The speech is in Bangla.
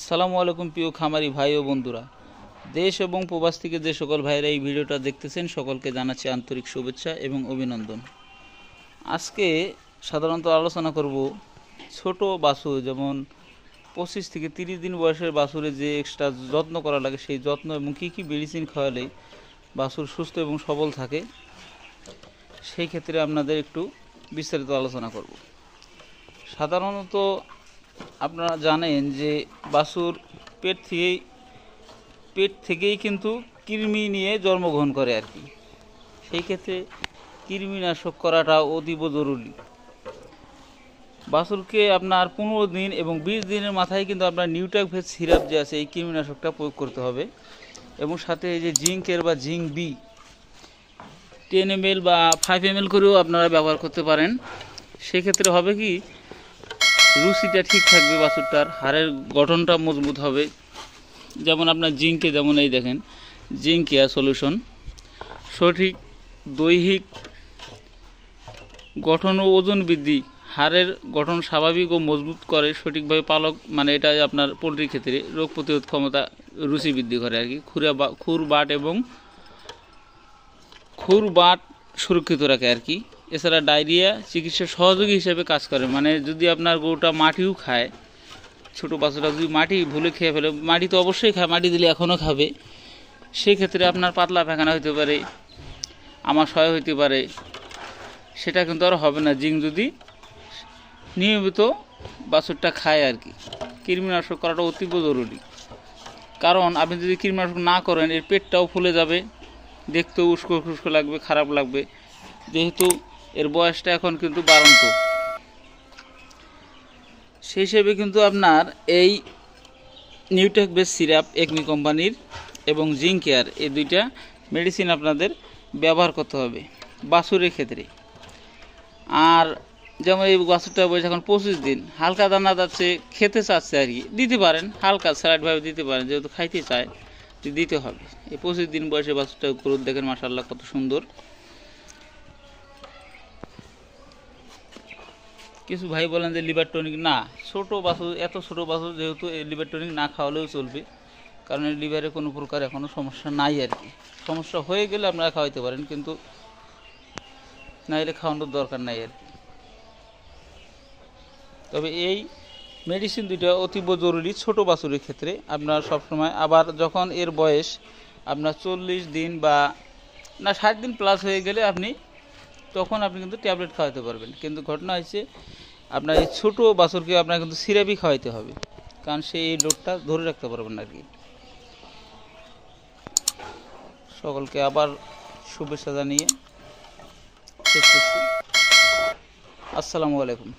আসসালামু আলাইকুম প্রিয় খামারি ভাই ও বন্ধুরা, দেশ এবং প্রবাস থেকে যে সকল ভাইরা এই ভিডিওটা দেখতেছেন সকলকে জানাচ্ছি আন্তরিক শুভেচ্ছা এবং অভিনন্দন। আজকে সাধারণত আলোচনা করব ছোট বাছুর, যেমন 25 থেকে 30 দিন বয়সের বাছুরে যে এক্সট্রা যত্ন করা লাগে সেই যত্ন এবং কী কী মেডিসিন খাওয়ালে বাছুর সুস্থ এবং সবল থাকে সেই ক্ষেত্রে আপনাদের একটু বিস্তারিত আলোচনা করব। সাধারণত আপনারা জানেন যে বাছুর পেট থেকেই কিন্তু কৃমি নিয়ে জন্মগ্রহণ করে আর কি। সেই ক্ষেত্রে কৃমিনাশক করাটা অতীব জরুরি। বাছুরকে আপনার 15 দিন এবং 20 দিনের মাথায় কিন্তু আপনার নিউট্রাকভেট সিরাপ যে আছে এই কৃমিনাশকটা প্রয়োগ করতে হবে, এবং সাথে এই যে জিঙ্কের বা জিঙ্ক বি 10 ml বা 5 ml করেও আপনারা ব্যবহার করতে পারেন। সেক্ষেত্রে হবে কি, রুচিটা ঠিক থাকবে, বাছুরটার হাড়ের গঠনটা মজবুত হবে। যেমন আপনার জিঙ্কে, যেমন এই দেখেন জিঙ্ক কেয়ার সলিউশন সঠিক দৈহিক গঠন ও ওজন বৃদ্ধি, হাড়ের গঠন স্বাভাবিক ও মজবুত করে, সঠিকভাবে পালক মানে এটা আপনার পোলট্রির ক্ষেত্রে রোগ প্রতিরোধ ক্ষমতা, রুচি বৃদ্ধি করে আর কি। খুর বাট সুরক্ষিত রাখে আর কি। এছাড়া ডায়রিয়া চিকিৎসা সহযোগী হিসেবে কাজ করে। মানে যদি আপনার গরুটা মাটিও খায়, ছোটো বাচ্চাটা যদি মাটি ভুলে খেয়ে ফেলে, মাটি তো অবশ্যই খায়, মাটি দিলে এখনও খাবে, সেক্ষেত্রে আপনার পাতলা পায়খানা হইতে পারে, আমাশয় হইতে পারে, সেটা কিন্তু আর হবে না জিঙ্ক যদি নিয়মিত বাছুরটা খায় আর কি। কৃমিনাশক করাটা অতীব জরুরি, কারণ আপনি যদি কৃমিনাশক না করেন এর পেটটাও ফুলে যাবে, দেখতেও উস্কো খুস্কো লাগবে, খারাপ লাগবে, যেহেতু এর বয়সটা এখন কিন্তু বাড়ন্ত। সেই হিসেবে কিন্তু আপনার এই নিউট্রাকভেট সিরাপ একমি কোম্পানির এবং জিঙ্ক কেয়ার এই দুইটা মেডিসিন আপনাদের ব্যবহার করতে হবে বাছুরের ক্ষেত্রে। আর যেমন এই বাছুরটা বয়স এখন 25 দিন, হালকা দানা যাচ্ছে, খেতে চাচ্ছে আর কি, দিতে পারেন, হালকা স্যালাডভাবে দিতে পারেন, যেহেতু খাইতে চায় দিতে হবে। এই 25 দিন বয়সে বাছুরটা গ্রোথ দেখেন মাশাআল্লাহ কত সুন্দর। কিছু ভাই বলেন যে লিভার টনিক না, ছোট বাছুর, এত ছোট বাছুর যেহেতু এই লিভার টনিক না খাওয়ালেও চলবে, কারণ এই লিভারে কোনো প্রকার এখনও সমস্যা নাই আর কি। সমস্যা হয়ে গেলে আপনারা খাওয়াইতে পারেন, কিন্তু না এলে খাওয়ানোর দরকার নাই আর কি। তবে এই মেডিসিন দুটো অতীব জরুরি ছোট বাছুরের ক্ষেত্রে আপনার সবসময়। আবার যখন এর বয়স আপনার 40 দিন বা না 60 দিন প্লাস হয়ে গেলে তখন আপনি কিন্তু ট্যাবলেট খাওয়াতে পারবেন। কিন্তু ঘটনা হয়েছে আপনার এই ছোটো বাছুরকে আপনার কিন্তু সিরাপই খাওয়াইতে হবে, কারণ সে এই লোডটা ধরে রাখতে পারবেন আর কি। সকলকে আবার শুভেচ্ছা জানিয়ে শেষ করছি। আসসালামু আলাইকুম।